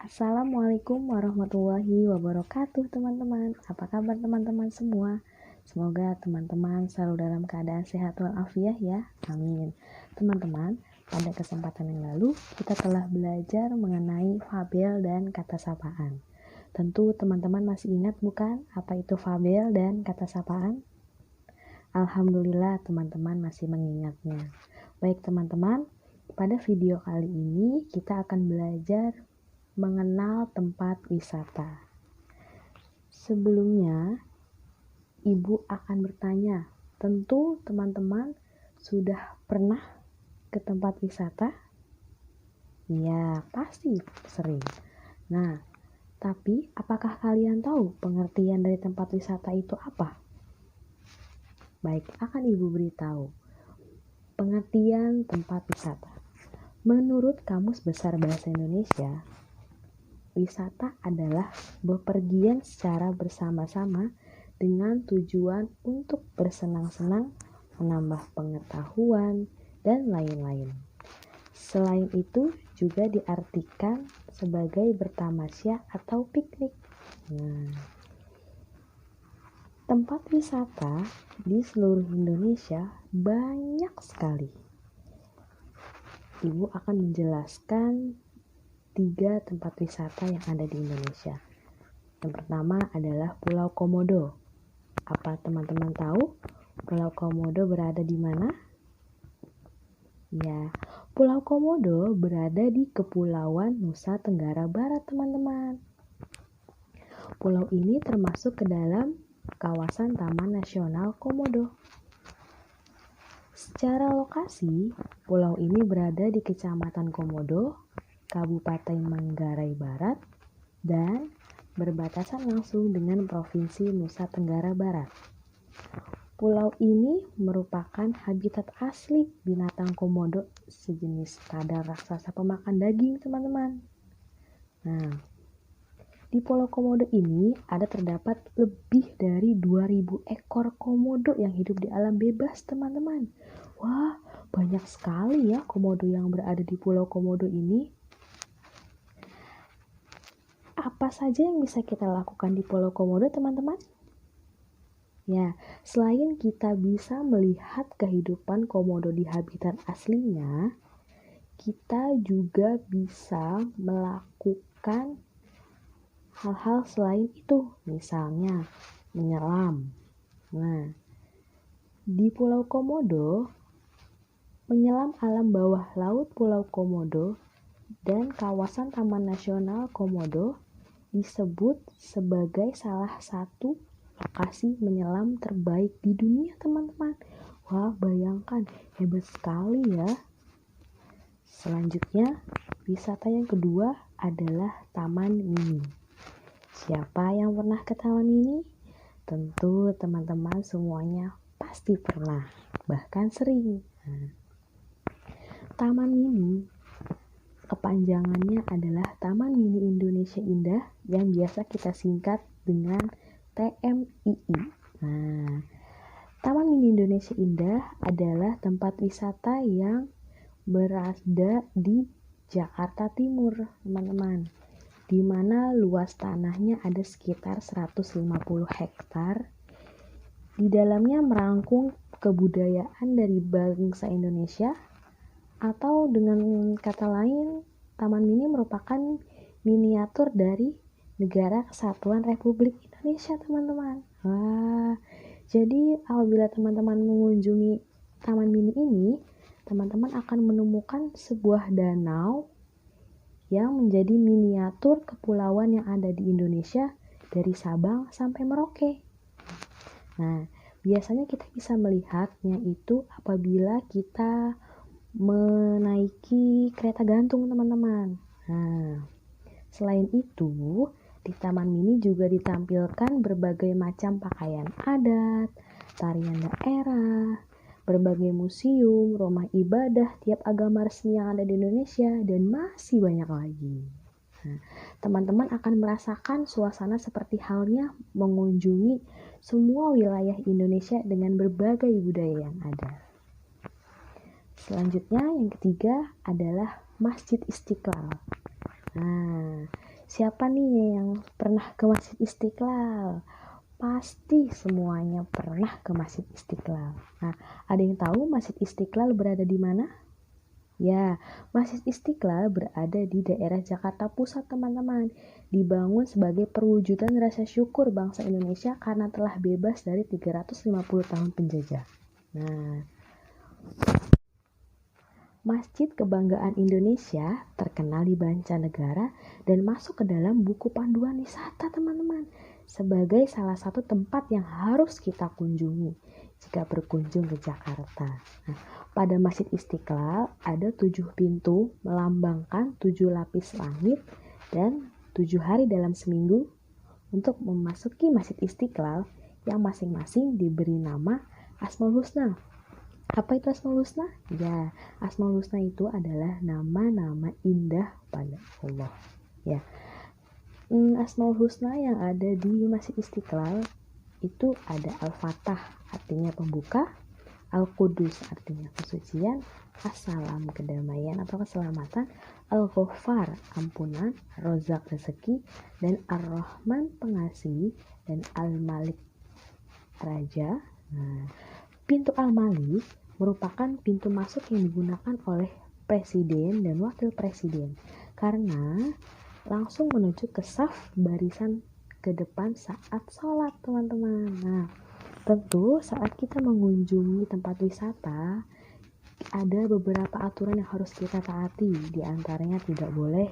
Assalamualaikum warahmatullahi wabarakatuh teman-teman. Apa kabar teman-teman semua? Semoga teman-teman selalu dalam keadaan sehat walafiat ya. Amin. Teman-teman, pada kesempatan yang lalu kita telah belajar mengenai fabel dan kata sapaan. Tentu teman-teman masih ingat bukan apa itu fabel dan kata sapaan? Alhamdulillah teman-teman masih mengingatnya. Baik teman-teman, pada video kali ini kita akan belajar mengenal tempat wisata. Sebelumnya, Ibu akan bertanya, tentu teman-teman sudah pernah ke tempat wisata? Ya, pasti sering. Nah, tapi apakah kalian tahu pengertian dari tempat wisata itu apa? Baik, akan Ibu beritahu. Pengertian tempat wisata. Menurut Kamus Besar Bahasa Indonesia, wisata adalah bepergian secara bersama-sama dengan tujuan untuk bersenang-senang, menambah pengetahuan, dan lain-lain. Selain itu juga diartikan sebagai bertamasya atau piknik. Tempat wisata di seluruh Indonesia banyak sekali. Ibu akan menjelaskan 3 tempat wisata yang ada di Indonesia. Yang pertama adalah Pulau Komodo. Apa teman-teman tahu Pulau Komodo berada di mana? Ya, Pulau Komodo berada di Kepulauan Nusa Tenggara Barat, teman-teman. Pulau ini termasuk ke dalam kawasan Taman Nasional Komodo. Secara lokasi, pulau ini berada di Kecamatan Komodo, Kabupaten Manggarai Barat, dan berbatasan langsung dengan Provinsi Nusa Tenggara Barat. Pulau ini merupakan habitat asli binatang komodo sejenis kadal raksasa pemakan daging, teman-teman. Nah, di Pulau Komodo ini terdapat lebih dari 2000 ekor komodo yang hidup di alam bebas, teman-teman. Wah, banyak sekali ya komodo yang berada di Pulau Komodo ini. Apa saja yang bisa kita lakukan di Pulau Komodo, teman-teman? Ya, selain kita bisa melihat kehidupan komodo di habitat aslinya, kita juga bisa melakukan hal-hal selain itu, misalnya menyelam. Nah, di Pulau Komodo, menyelam alam bawah laut Pulau Komodo dan kawasan Taman Nasional Komodo disebut sebagai salah satu lokasi menyelam terbaik di dunia, teman-teman. Wah, bayangkan, hebat sekali ya. Selanjutnya, wisata yang kedua adalah Taman Mini. Siapa yang pernah ke Taman Mini? Tentu teman-teman semuanya pasti pernah, bahkan sering. Taman Mini kepanjangannya adalah Taman Mini Indonesia Indah yang biasa kita singkat dengan TMII. Nah, Taman Mini Indonesia Indah adalah tempat wisata yang berada di Jakarta Timur, teman-teman, di mana luas tanahnya ada sekitar 150 hektar. Di dalamnya merangkum kebudayaan dari bangsa Indonesia, atau dengan kata lain, Taman Mini merupakan miniatur dari Negara Kesatuan Republik Indonesia, teman-teman. Wah, jadi apabila teman-teman mengunjungi Taman Mini ini, teman-teman akan menemukan sebuah danau yang menjadi miniatur kepulauan yang ada di Indonesia dari Sabang sampai Merauke. Nah, biasanya kita bisa melihatnya itu apabila kita menaiki kereta gantung, teman-teman. Nah, selain itu, di Taman Mini juga ditampilkan berbagai macam pakaian adat, tarian daerah, berbagai museum, rumah ibadah tiap agama resmi yang ada di Indonesia, dan masih banyak lagi. Nah, teman-teman akan merasakan suasana seperti halnya mengunjungi semua wilayah Indonesia dengan berbagai budaya yang ada. Selanjutnya, yang ketiga adalah Masjid Istiqlal. Nah, Siapa nih yang pernah ke Masjid Istiqlal? Pasti semuanya pernah ke Masjid Istiqlal. Nah, ada yang tahu Masjid Istiqlal berada di mana? Ya, Masjid Istiqlal berada di daerah Jakarta Pusat, teman-teman. Dibangun sebagai perwujudan rasa syukur bangsa Indonesia karena telah bebas dari 350 tahun penjajah. Nah, Masjid Kebanggaan Indonesia terkenal di mancanegara dan masuk ke dalam buku panduan wisata, teman-teman, sebagai salah satu tempat yang harus kita kunjungi jika berkunjung ke Jakarta. Nah, pada Masjid Istiqlal ada 7 pintu melambangkan 7 lapis langit dan 7 hari dalam seminggu. Untuk memasuki Masjid Istiqlal yang masing-masing diberi nama Asmaul Husna. Apa itu Asmaul Husna? Ya, Asmaul Husna itu adalah nama-nama indah pada Allah. Ya, Asmaul Husna yang ada di Masjid Istiqlal itu ada Al-Fatah, artinya pembuka, Al-Qudus, artinya kesucian, As-Salam, kedamaian atau keselamatan, Al-Ghaffar, ampunan, Rozak, rezeki, dan Ar-Rahman, pengasih, dan Al-Malik, raja. Nah, pintu Al-Malik merupakan pintu masuk yang digunakan oleh presiden dan wakil presiden karena langsung menuju ke saf barisan ke depan saat sholat, teman-teman. Nah, tentu saat kita mengunjungi tempat wisata ada beberapa aturan yang harus kita taati. Di antaranya tidak boleh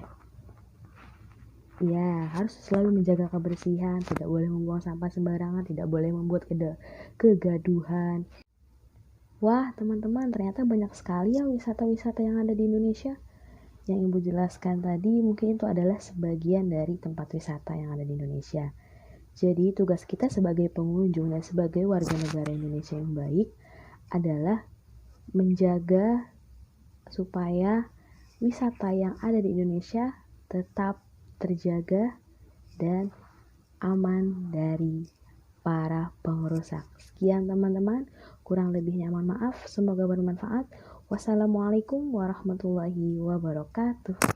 harus selalu menjaga kebersihan, tidak boleh membuang sampah sembarangan, tidak boleh membuat kegaduhan. Wah, teman-teman, ternyata banyak sekali ya wisata-wisata yang ada di Indonesia. Yang Ibu jelaskan tadi mungkin itu adalah sebagian dari tempat wisata yang ada di Indonesia. Jadi tugas kita sebagai pengunjung dan sebagai warga negara Indonesia yang baik adalah menjaga supaya wisata yang ada di Indonesia tetap terjaga dan aman dari para pengerusak. Sekian teman-teman, kurang lebihnya mohon maaf, semoga bermanfaat. Wassalamualaikum warahmatullahi wabarakatuh.